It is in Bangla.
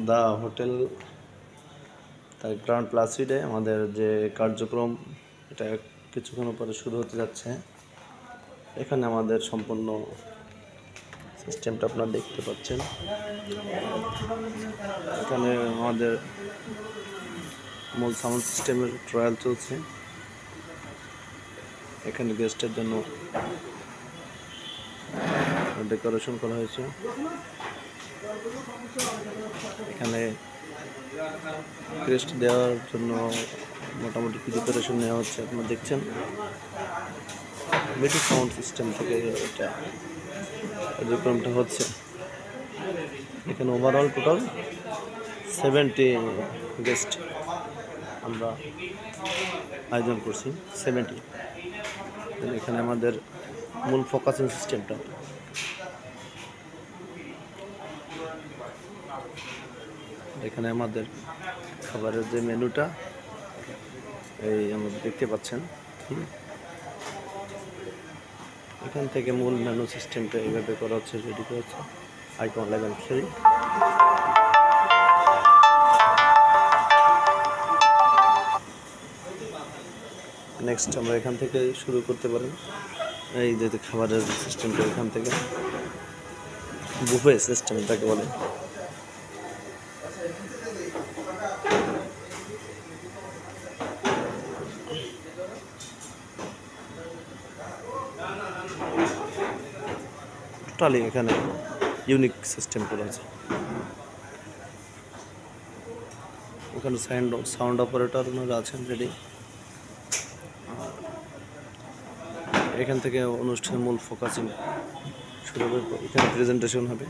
দ্য হোটেল তার গ্র্যান্ড প্লাসিডে আমাদের যে কার্যক্রম এটা কিছুক্ষণ পরে শুরু হতে যাচ্ছে। এখানে আমাদের সম্পূর্ণ সিস্টেমটা আপনারা দেখতে পাচ্ছেন। এখানে আমাদের মূল সাউন্ড সিস্টেমের ট্রায়াল চলছে। এখানে গেস্টের জন্য ডেকোরেশন করা হয়েছে। এখানে ক্রেস্ট দেওয়ার জন্য মোটামুটি প্রিপারেশন নেওয়া হচ্ছে। আপনারা দেখছেন বেটি সাউন্ড সিস্টেম থেকে এটা কার্যক্রমটা হচ্ছে। এখানে ওভারঅল টোটাল 70 গেস্ট আমরা আয়োজন করছি। 70। এখানে আমাদের মূল ফোকাসিং সিস্টেমটা এখানে আমাদের খাবারের যে মেনুটা এই আমরা দেখতে পাচ্ছেন। এখান থেকে মূল মেনু সিস্টেমটা এইভাবে করা হচ্ছে, রেডি করা হচ্ছে। Icon level 3। নেক্সট আমরা এখান থেকে শুরু করতে পারি। এই যে খাবারের সিস্টেমটা এখান থেকে বুফে সিস্টেম এটাকে বলে। টোটালি এখানে ইউনিক সিস্টেম করা আছে। ওখানে সাউন্ড অপারেটর ওনারা আছেন রেডি। এখান থেকে অনুষ্ঠানের মূল ফোকাসিং শুরু হবে। এখানে প্রেজেন্টেশন হবে।